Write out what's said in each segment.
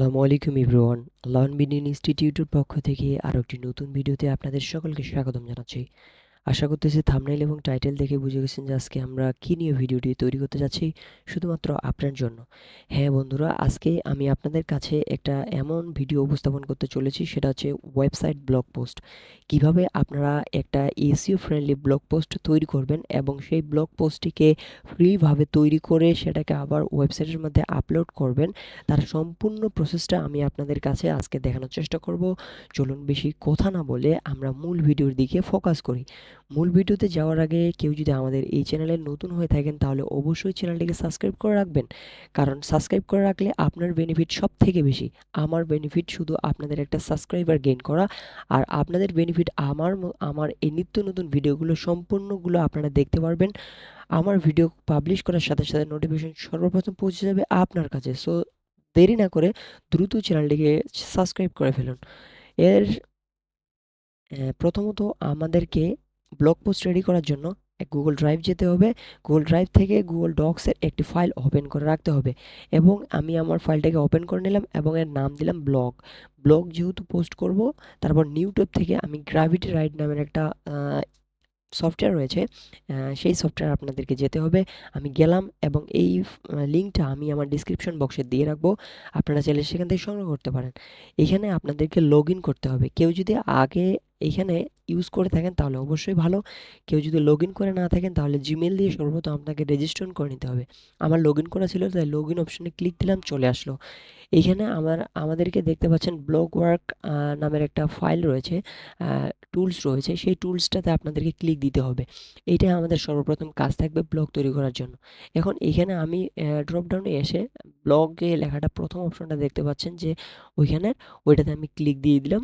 আসসালামু আলাইকুম everyone. Learn bidding ইনস্টিটিউটের পক্ষ থেকে আরও একটি নতুন ভিডিওতে আপনাদের সকলকে স্বাগতম জানাচ্ছি। আশা করতেছি থাম্বনেইল এবং টাইটেল দেখে বুঝে গেছেন যে আজকে আমরা কী নিয়ে ভিডিওটি তৈরি করতে যাচ্ছি, শুধুমাত্র আপনার জন্য। হ্যাঁ বন্ধুরা, আজকে আমি আপনাদের কাছে একটা এমন ভিডিও উপস্থাপন করতে চলেছি, সেটা হচ্ছে ওয়েবসাইট ব্লগ পোস্ট। কিভাবে আপনারা একটা এসইও ফ্রেন্ডলি ব্লগ পোস্ট তৈরি করবেন এবং সেই ব্লগ পোস্টটিকে ফ্রিভাবে তৈরি করে সেটাকে আবার ওয়েবসাইটের মধ্যে আপলোড করবেন, তার সম্পূর্ণ প্রসেসটা আমি আপনাদের কাছে আজকে দেখানোর চেষ্টা করব। চলুন বেশি কথা না বলে আমরা মূল ভিডিওর দিকে ফোকাস করি। মূল ভিডিওতে যাওয়ার আগে কেউ যদি আমাদের এই চ্যানেলে নতুন হয়ে থাকেন তাহলে অবশ্যই চ্যানেলটিকে সাবস্ক্রাইব করে রাখবেন, কারণ সাবস্ক্রাইব করে রাখলে আপনার বেনিফিট সব থেকে বেশি। আমার বেনিফিট শুধু আপনাদের একটা সাবস্ক্রাইবার গেইন করা, আর আপনাদের বেনিফিট আমার এই নিত্য নতুন ভিডিওগুলো সম্পূর্ণগুলো আপনারা দেখতে পারবেন। আমার ভিডিও পাবলিশ করার সাথে সাথে নোটিফিকেশন সর্বপ্রথম পৌঁছে যাবে আপনার কাছে। সো দেরি না করে দ্রুত চ্যানেলটিকে সাবস্ক্রাইব করে ফেলুন। এর প্রথমত আমাদেরকে ব্লগ পোস্ট রেডি করার জন্য গুগল ড্রাইভ যেতে হবে। গুগল ড্রাইভ থেকে গুগল ডক্সের একটি ফাইল ওপেন করে রাখতে হবে, এবং আমি আমার ফাইলটাকে ওপেন করে নিলাম এবং এর নাম দিলাম ব্লগ। ব্লগ যেহেতু পোস্ট করব, তারপর নিউটিউব থেকে আমি গ্র্যাভিটি রাইড নামের একটা সফটওয়্যার রয়েছে, সেই সফটওয়্যার আপনাদেরকে যেতে হবে। আমি গেলাম এবং এই লিঙ্কটা আমি আমার ডিসক্রিপশন বক্সে দিয়ে রাখবো, আপনারা চাইলে সেখান থেকে সংগ্রহ করতে পারেন। এখানে আপনাদেরকে লগ ইন করতে হবে। কেউ যদি আগে এখানে ইউজ করে থাকেন তাহলে অবশ্যই ভালো। কেউ যদি লগ ইন করে না থাকেন তাহলে জিমেল দিয়ে সর্বপ্রথম আপনাকে রেজিস্ট্রেশন করে নিতে হবে। আমার লগ ইন করা ছিল, তাই লগ ইন অপশনে ক্লিক দিলাম, চলে আসলো। এইখানে আমাদেরকে দেখতে পাচ্ছেন ব্লগ ওয়ার্ক নামের একটা ফাইল রয়েছে, টুলস রয়েছে। সেই টুলসটাতে আপনাদেরকে ক্লিক দিতে হবে। এইটা আমাদের সর্বপ্রথম কাজ থাকবে ব্লগ তৈরি করার জন্য। এখন এখানে আমি ড্রপ ডাউনে এসে ব্লগে লেখাটা প্রথম অপশনটা দেখতে পাচ্ছেন যে ওইখানের, ওইটাতে আমি ক্লিক দিয়ে দিলাম।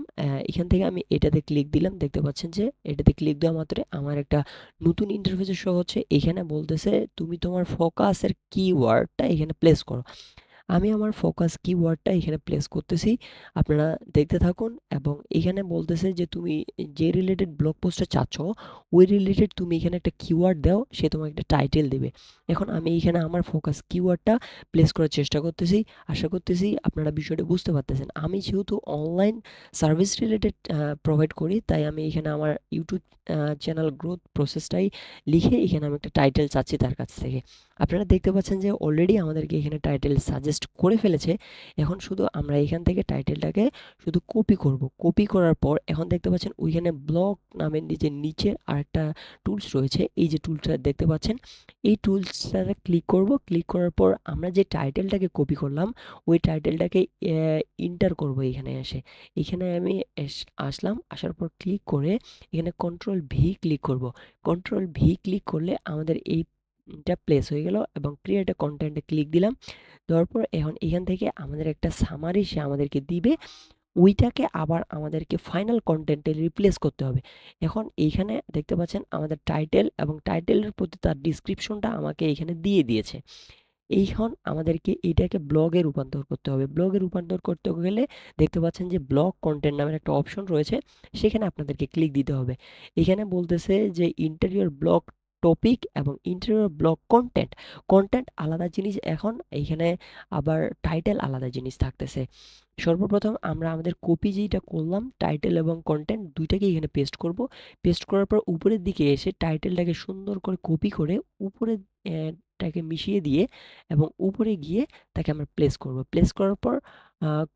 এখান থেকে আমি এটাতে ক্লিক দিলাম, দেখতে পাচ্ছেন যে এটাতে ক্লিক দেওয়া মাত্রই আমার একটা নতুন ইন্টারফেস শো হচ্ছে। এখানে বলতেছে তুমি তোমার ফোকাসের কিওয়ার্ডটা এখানে প্লেস করো। আমি আমার ফোকাস কিওয়ার্ডটা এখানে প্লেস করতেছি, আপনারা দেখতে থাকুন। এবং এখানে বলতেছে যে তুমি যে রিলেটেড ব্লগ পোস্টটা চাচ্ছ, ওই রিলেটেড তুমি এখানে একটা কিওয়ার্ড দাও, সে তোমাকে একটা টাইটেল দেবে। এখন আমি এখানে আমার ফোকাস কিওয়ার্ডটা প্লেস করার চেষ্টা করতেছি। আশা করতেছি আপনারা বিষয়টা বুঝতে পারতেছেন। আমি যেহেতু অনলাইন সার্ভিস রিলেটেড প্রোভাইড করি, তাই আমি এখানে আমার ইউটিউব চ্যানেল গ্রোথ প্রসেসটাই লিখে এখানে আমি একটা টাইটেল চাচ্ছি তার কাছ থেকে। আপনারা দেখতে পাচ্ছেন যে অলরেডি আমাদেরকে এখানে টাইটেল সাজেস্ট করে ফেলেছে। এখন শুধু আমরা এখান থেকে টাইটেলটাকে শুধু কপি করব। কপি করার পর এখন দেখতে পাচ্ছেন ওইখানে ব্লগ নামের নিচের আরেকটা টুলস রয়েছে। এই যে টুলসটা দেখতে পাচ্ছেন, এই টুলসটাতে ক্লিক করব। ক্লিক করার পর আমরা যে টাইটেলটাকে কপি করলাম, ওই টাইটেলটাকে ইন্টার করব এখানে এসে। এখানে আমি আসলাম, আসার পর ক্লিক করে এখানে কন্ট্রোল ভি ক্লিক করব। কন্ট্রোল ভি ক্লিক করলে আমাদের এই টা প্লেস হয়ে গেল এবং ক্রিয়েট এ কন্টেন্টে ক্লিক দিলাম। দেওয়ার পর এখন এখান থেকে আমাদের একটা সামারি সে আমাদেরকে দিবে, ওইটাকে আবার আমাদেরকে ফাইনাল কন্টেন্টে রিপ্লেস করতে হবে। এখন এইখানে দেখতে পাচ্ছেন আমাদের টাইটেল, এবং টাইটেলের প্রতি তার ডিসক্রিপশনটা আমাকে এখানে দিয়ে দিয়েছে। এইখন আমাদেরকে এইটাকে ব্লগে রূপান্তর করতে হবে। ব্লগে রূপান্তর করতে গেলে দেখতে পাচ্ছেন যে ব্লগ কন্টেন্ট নামের একটা অপশন রয়েছে, সেখানে আপনাদেরকে ক্লিক দিতে হবে। এখানে বলতেছে যে ইন্টেরিয়র ব্লগ টপিক এবং ইন্টেরিয়র ব্লগ কন্টেন্ট। কন্টেন্ট আলাদা জিনিস, এখন এইখানে আবার টাইটেল আলাদা জিনিস থাকতেছে। সর্বপ্রথম আমরা আমাদের কপি যেটা করলাম, টাইটেল এবং কন্টেন্ট দুইটাকে এখানে পেস্ট করব। পেস্ট করার পর উপরের দিকে এসে টাইটেলটাকে সুন্দর করে কপি করে উপরে টাকে মিশিয়ে দিয়ে এবং উপরে গিয়ে তাকে আমরা প্লেস করব। প্লেস করার পর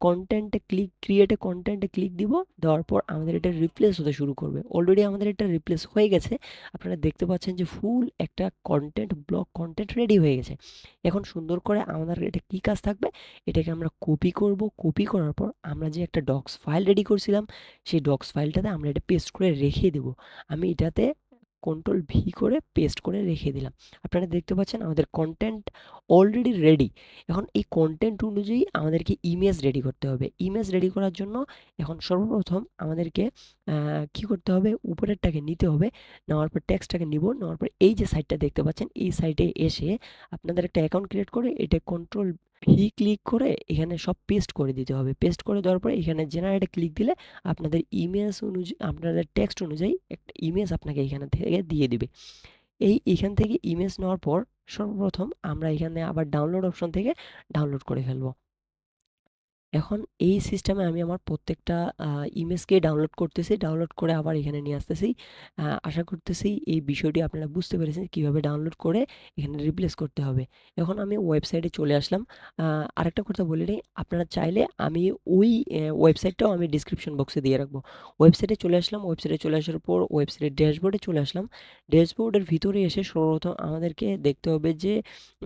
কন্টেন্টে ক্লিক ক্রিয়েটে কন্টেন্টে ক্লিক দিব। দেওয়ার পর আমাদের এটা রিপ্লেস হতে শুরু করবে। অলরেডি আমাদের এটা রিপ্লেস হয়ে গেছে। আপনারা দেখতে পাচ্ছেন যে ফুল একটা কন্টেন্ট ব্লক কন্টেন্ট রেডি হয়ে গেছে। এখন সুন্দর করে আমাদের এটা কি কাজ থাকবে, এটাকে আমরা কপি করব। কপি করার পর আমরা যে একটা ডক্স ফাইল রেডি করছিলাম, সেই ডক্স ফাইলটাতে আমরা এটা পেস্ট করে রেখে দেব। আমি এটাতে কন্ট্রোল ভি করে পেস্ট করে রেখে দিলাম। আপনারা দেখতে পাচ্ছেন আমাদের কন্টেন্ট অলরেডি রেডি। এখন এই কন্টেন্ট অনুযায়ী আমাদেরকে ইমেজ রেডি করতে হবে। ইমেজ রেডি করার জন্য এখন সর্বপ্রথম আমাদেরকে কি করতে হবে, উপরেরটাকে নিতে হবে। নেওয়ার পর টেক্সটটাকে নিব। নেওয়ার পর এই যে সাইটটা দেখতে পাচ্ছেন, এই সাইটে এসে আপনাদের একটা অ্যাকাউন্ট ক্রিয়েট করে এটা কন্ট্রোল ভি ক্লিক করে এখানে সব পেস্ট করে দিতে হবে। পেস্ট করে দেওয়ার পরে এখানে জেনারেটে ক্লিক দিলে আপনাদের ইমেজ অনুযায়ী, আপনাদের টেক্সট অনুযায়ী একটা ইমেজ আপনাকে এখানে থেকে দিয়ে দিবে। এখান থেকে ইমেজ নেওয়ার পর সর্বপ্রথম আমরা এখানে আবার ডাউনলোড অপশন থেকে ডাউনলোড করে ফেলবো। এখন এই সিস্টেমে আমি আমার প্রত্যেকটা ইমেজকে ডাউনলোড করতেছি, ডাউনলোড করে আবার এখানে নিয়ে আসতেছি। আশা করতেছি এই বিষয়টি আপনারা বুঝতে পেরেছেন কিভাবে ডাউনলোড করে এখানে রিপ্লেস করতে হবে। এখন আমি ওয়েবসাইটে চলে আসলাম। আরেকটা কথা বলে নিই, আপনারা চাইলে আমি ওই ওয়েবসাইটটাও আমি ডিসক্রিপশন বক্সে দিয়ে রাখবো। ওয়েবসাইটে চলে আসলাম, ওয়েবসাইটে চলে আসার পর ওয়েবসাইটের ড্যাশবোর্ডে চলে আসলাম। ড্যাশবোর্ডের ভিতরে এসে সর্বপ্রথম আমাদেরকে দেখতে হবে যে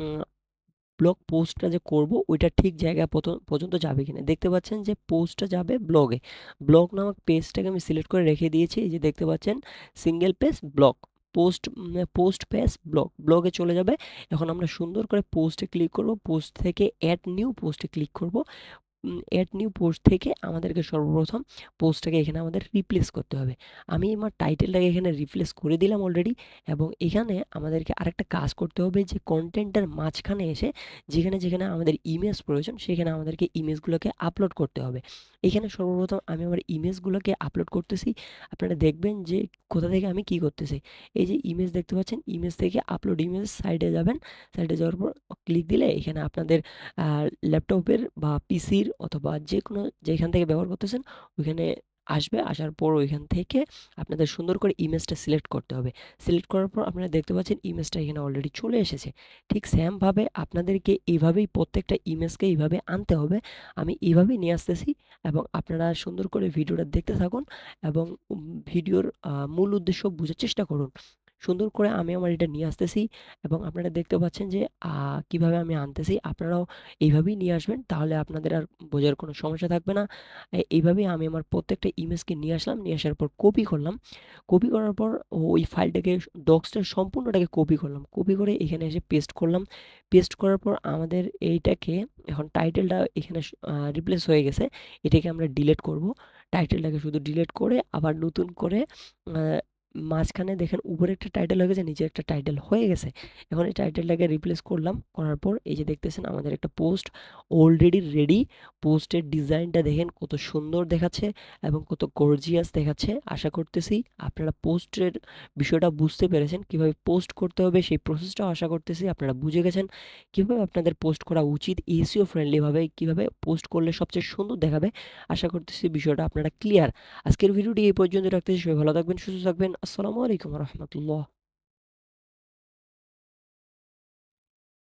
উম ব্লগ পোস্টটা যে করব ওইটা ঠিক জায়গা পর্যন্ত যাবে কিনা। দেখতে পাচ্ছেন যে পোস্টটা যাবে ব্লগে। ব্লগ নামক পেজটাকে আমি সিলেক্ট করে রেখে দিয়েছি। এই যে দেখতে পাচ্ছেন single page blog, post page ব্লগে চলে যাবে। এখন আমরা সুন্দর করে পোস্টে ক্লিক করব, পোস্ট থেকে অ্যাড নিউ পোস্টে ক্লিক করব। অ্যাড নিউ পোস্ট থেকে আমাদেরকে সর্বপ্রথম পোস্টটাকে এখানে আমাদের রিপ্লেস করতে হবে। আমি আমার টাইটেলটাকে এখানে রিপ্লেস করে দিলাম অলরেডি। এবং এখানে আমাদেরকে আরেকটা কাজ করতে হবে যে কন্টেন্টের মাঝখানে এসে যেখানে যেখানে আমাদের ইমেজ প্রয়োজন সেখানে আমাদেরকে ইমেজগুলোকে আপলোড করতে হবে। এখানে সর্বপ্রথম আমি আমার ইমেজগুলোকে আপলোড করতেছি। আপনারা দেখবেন যে কোথা থেকে আমি কি করতেছি। এই যে ইমেজ দেখতে পাচ্ছেন, ইমেজ থেকে আপলোড ইমেজ সাইডে যাবেন। সাইডে যাওয়ার পর ক্লিক দিলে এখানে আপনাদের ল্যাপটপের বা পিসির অথবা যেকোনো যেখান থেকে ব্যবহার করতেছেন ওইখানে আসবে। আসার পর ওইখান থেকে আপনাদের সুন্দর করে ইমেজটা সিলেক্ট করতে হবে। সিলেক্ট করার পর আপনারা দেখতে পাচ্ছেন ইমেজটা এখানে অলরেডি চলে এসেছে। ঠিক সেমভাবে আপনাদেরকে এইভাবেই প্রত্যেকটা ইমেজকে এইভাবে আনতে হবে। আমি এইভাবেই নিয়ে আসতেছি এবং আপনারা সুন্দর করে ভিডিওটা দেখতে থাকুন এবং ভিডিওর মূল উদ্দেশ্য বোঝার চেষ্টা করুন। সুন্দর করে আমি আমার এটা নিয়ে আসতেছি এবং আপনারা দেখতে পাচ্ছেন যে কিভাবে আমি আনতেছি। আপনারাও এইভাবেই নিয়ে আসবেন, তাহলে আপনাদের আর বোঝার কোনো সমস্যা থাকবে না। এইভাবেই আমি আমার প্রত্যেকটা ইমেজকে নিয়ে আসলাম, নিয়ে আসার পর কপি করলাম। কপি করার পর ওই ফাইলটাকে ডক্সটা সম্পূর্ণটাকে কপি করলাম। কপি করে এখানে এসে পেস্ট করলাম। পেস্ট করার পর আমাদের এইটাকে এখন টাইটেলটা এখানে রিপ্লেস হয়ে গেছে। এটাকে আমরা ডিলিট করব। টাইটেলটাকে শুধু ডিলিট করে আবার নতুন করে মাঝখানে দেখেন উপরে একটা টাইটেল হয়ে গেছে, নিচে একটা টাইটেল হয়ে গেছে। এখন এই টাইটেলটাকে রিপ্লেস করলাম, করার পর এই যে দেখতেছেন আমাদের একটা পোস্ট অলরেডি রেডি। পোস্টের ডিজাইনটা দেখেন কত সুন্দর দেখাচ্ছে এবং কত গর্জিয়াস দেখাচ্ছে। আশা করতেছি আপনারা পোস্টের বিষয়টা বুঝতে পেরেছেন, কিভাবে পোস্ট করতে হবে সেই প্রসেসটাও আশা করতেছি আপনারা বুঝে গেছেন। কিভাবে আপনাদের পোস্ট করা উচিত এসইও ফ্রেন্ডলি ভাবে, কিভাবে পোস্ট করলে সবচেয়ে সুন্দর দেখাবে। আশা করতেছি বিষয়টা আপনারা ক্লিয়ার। আজকের ভিডিওটি এই পর্যন্ত রাখতেছি। সবাই ভালো থাকবেন, সুস্থ থাকবেন। আসসালামু আলাইকুম রহমতুল্লাহ।